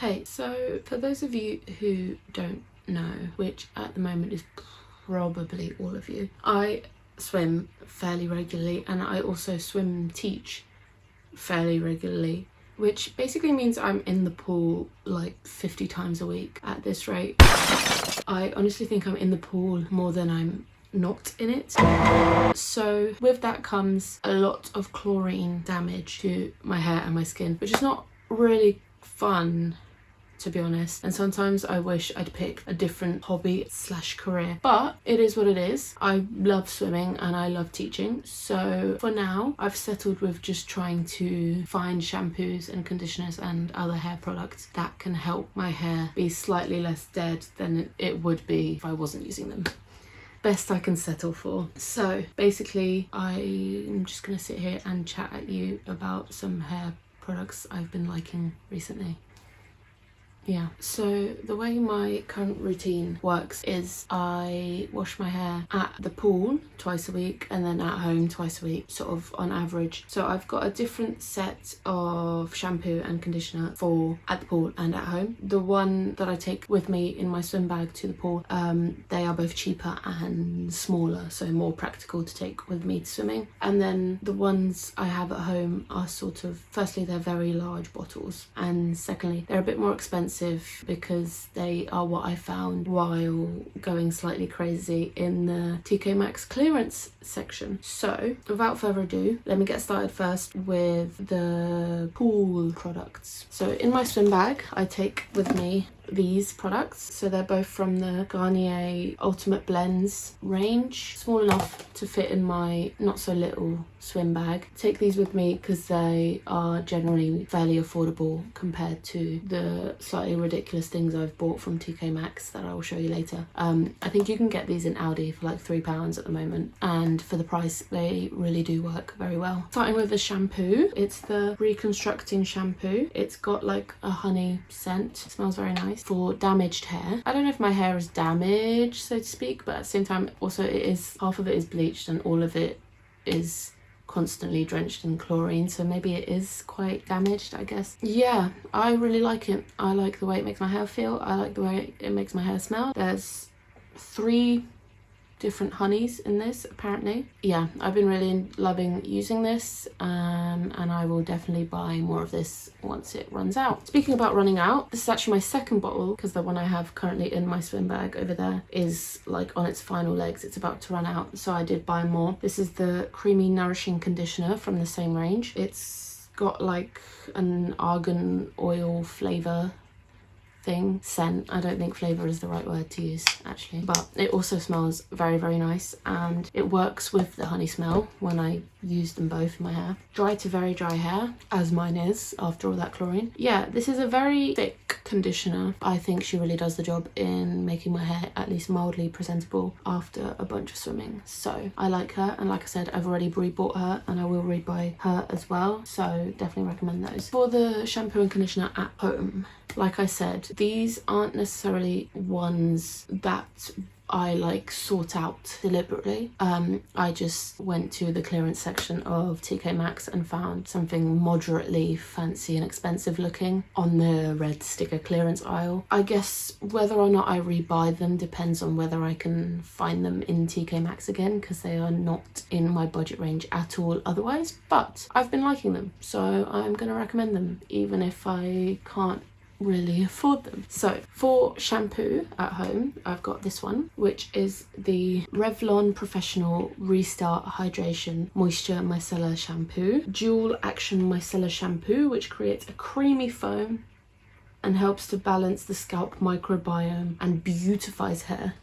Hey, so for those of you who don't know, which at the moment is probably all of you, I swim fairly regularly, and I also swim teach fairly regularly, which basically means I'm in the pool like 50 times a week at this rate. I honestly think I'm in the pool more than I'm not in it. So with that comes a lot of chlorine damage to my hair and my skin, which is not really fun, to be honest. And sometimes I wish I'd pick a different hobby / career, but it is what it is. I love swimming and I love teaching, so for now I've settled with just trying to find shampoos and conditioners and other hair products that can help my hair be slightly less dead than it would be if I wasn't using them. Best I can settle for. So basically I'm just gonna sit here and chat at you about some hair products I've been liking recently. Yeah, so the way my current routine works is I wash my hair at the pool twice a week and then at home twice a week, sort of on average. So I've got a different set of shampoo and conditioner for at the pool and at home. The one that I take with me in my swim bag to the pool, they are both cheaper and smaller, so more practical to take with me to swimming. And then the ones I have at home are sort of, firstly, they're very large bottles, and secondly, they're a bit more expensive because they are what I found while going slightly crazy in the TK Maxx clearance section. So without further ado, let me get started first with the pool products. So in my swim bag I take with me these products. So they're both from the Garnier Ultimate Blends range, small enough to fit in my not so little swim bag. Take these with me because they are generally fairly affordable compared to the slightly ridiculous things I've bought from TK Maxx that I will show you later. I think you can get these in Aldi for like £3 at the moment, and for the price they really do work very well. Starting with the shampoo, it's the Reconstructing shampoo. It's got like a honey scent. It smells very nice for damaged hair. I don't know if my hair is damaged, so to speak, but at the same time also it is, half of it is bleached and all of it is constantly drenched in chlorine, so maybe it is quite damaged, I guess. Yeah, I really like it. I like the way it makes my hair feel. I like the way it makes my hair smell. There's 3 different honeys in this apparently. Yeah, I've been really loving using this, and I will definitely buy more of this once it runs out. Speaking about running out, this is actually my second bottle because the one I have currently in my swim bag over there is like on its final legs. It's about to run out, so I did buy more. This is the Creamy Nourishing Conditioner from the same range. It's got like an argan oil flavour scent. I don't think flavour is the right word to use actually, but it also smells very, very nice, and it works with the honey smell when I use them both in my hair. Dry to very dry hair, as mine is after all that chlorine. Yeah, this is a very thick conditioner. I think she really does the job in making my hair at least mildly presentable after a bunch of swimming, so I like her. And like I said, I've already rebought her and I will rebuy her as well, so definitely recommend those. For the shampoo and conditioner at home, like I said, these aren't necessarily ones that I like sort out deliberately. I just went to the clearance section of TK Maxx and found something moderately fancy and expensive looking on the red sticker clearance aisle. I guess whether or not I rebuy them depends on whether I can find them in TK Maxx again, because they are not in my budget range at all otherwise, but I've been liking them, so I'm gonna recommend them even if I can't really afford them. So for shampoo at home, I've got this one, which is the Revlon Professional Restart Hydration Moisture Micellar Shampoo. Dual Action Micellar Shampoo, which creates a creamy foam and helps to balance the scalp microbiome and beautifies hair.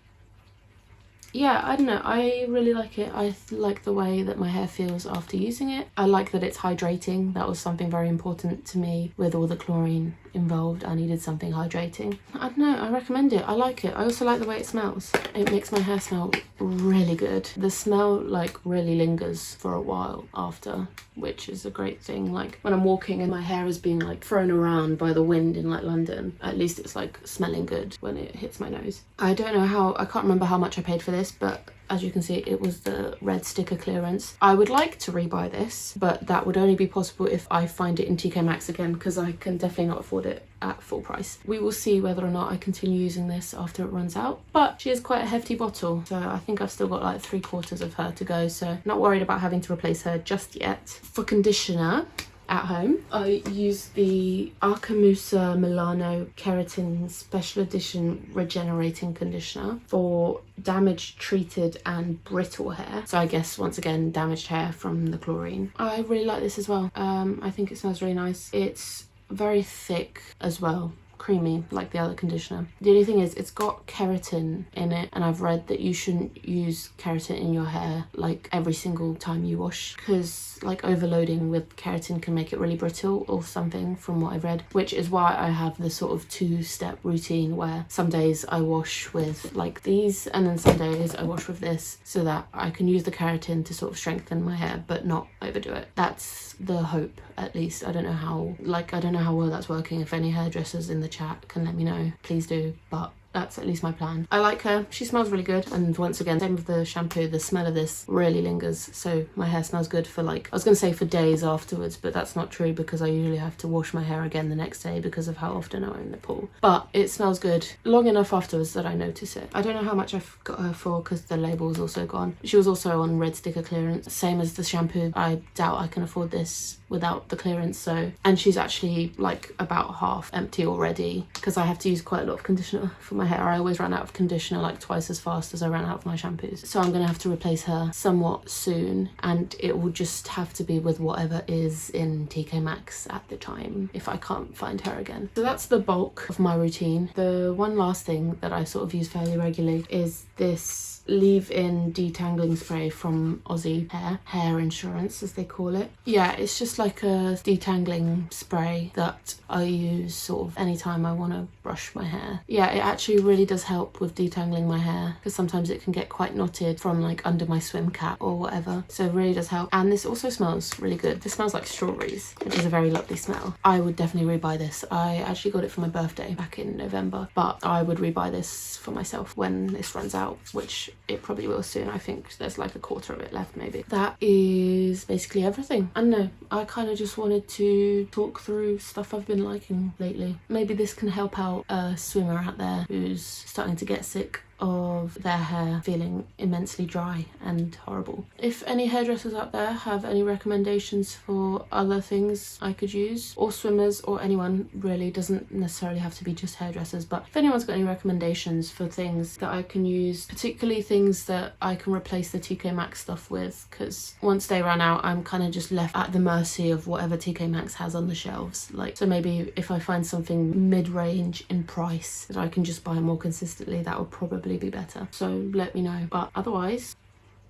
Yeah, I don't know, I really like it. I like the way that my hair feels after using it. I like that it's hydrating. That was something very important to me with all the chlorine involved. I needed something hydrating. I don't know, I recommend it. I like it. I also like the way it smells. It makes my hair smell really good. The smell like really lingers for a while after, which is a great thing. Like when I'm walking and my hair is being like thrown around by the wind in like London, at least it's like smelling good when it hits my nose. I don't know how, I can't remember how much I paid for this, but as you can see, it was the red sticker clearance. I would like to rebuy this, but that would only be possible if I find it in TK Maxx again, because I can definitely not afford it at full price. We will see whether or not I continue using this after it runs out, but she is quite a hefty bottle, so I think I've still got like 3/4 of her to go, so not worried about having to replace her just yet. For conditioner at home, I use the Arcamusa Milano Keratin Special Edition Regenerating Conditioner for damaged, treated and brittle hair. So I guess once again damaged hair from the chlorine. I really like this as well. I think it smells really nice. It's very thick as well, creamy like the other conditioner. The only thing is it's got keratin in it, and I've read that you shouldn't use keratin in your hair like every single time you wash, because like overloading with keratin can make it really brittle or something, from what I've read, which is why I have the sort of 2-step routine where some days I wash with like these and then some days I wash with this, so that I can use the keratin to sort of strengthen my hair but not overdo it. That's the hope, at least. I don't know how well that's working. If any hairdressers in the chat can let me know, please do, but that's at least my plan. I like her. She smells really good, and once again, same with the shampoo, the smell of this really lingers, so my hair smells good for like, I was gonna say for days afterwards, but that's not true because I usually have to wash my hair again the next day because of how often I'm in the pool. But it smells good long enough afterwards that I notice it. I don't know how much I've got her for because the label's also gone. She was also on red sticker clearance, same as the shampoo. I doubt I can afford this without the clearance, so, and she's actually like about half empty already because I have to use quite a lot of conditioner for my hair. I always run out of conditioner like twice as fast as I ran out of my shampoos, so I'm gonna have to replace her somewhat soon, and it will just have to be with whatever is in TK Maxx at the time if I can't find her again. So that's the bulk of my routine. The one last thing that I sort of use fairly regularly is this leave-in detangling spray from Aussie Hair Insurance, as they call it. Yeah, it's just like a detangling spray that I use sort of anytime I want to brush my hair. Yeah, it actually really does help with detangling my hair because sometimes it can get quite knotted from like under my swim cap or whatever, so it really does help. And this also smells really good. This smells like strawberries, which is a very lovely smell. I would definitely rebuy this. I actually got it for my birthday back in November, but I would rebuy this for myself when this runs out, which it probably will soon. I think there's like 1/4 of it left maybe. That is basically everything. I don't know, I kind of just wanted to talk through stuff I've been liking lately. Maybe this can help out a swimmer out there who's starting to get sick of their hair feeling immensely dry and horrible. If any hairdressers out there have any recommendations for other things I could use, or swimmers, or anyone really, doesn't necessarily have to be just hairdressers, but if anyone's got any recommendations for things that I can use, particularly things that I can replace the TK Maxx stuff with, because once they run out I'm kind of just left at the mercy of whatever TK Maxx has on the shelves. Like, so maybe if I find something mid-range in price that I can just buy more consistently, that would probably be better, so let me know. But otherwise,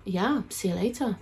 yeah, see you later.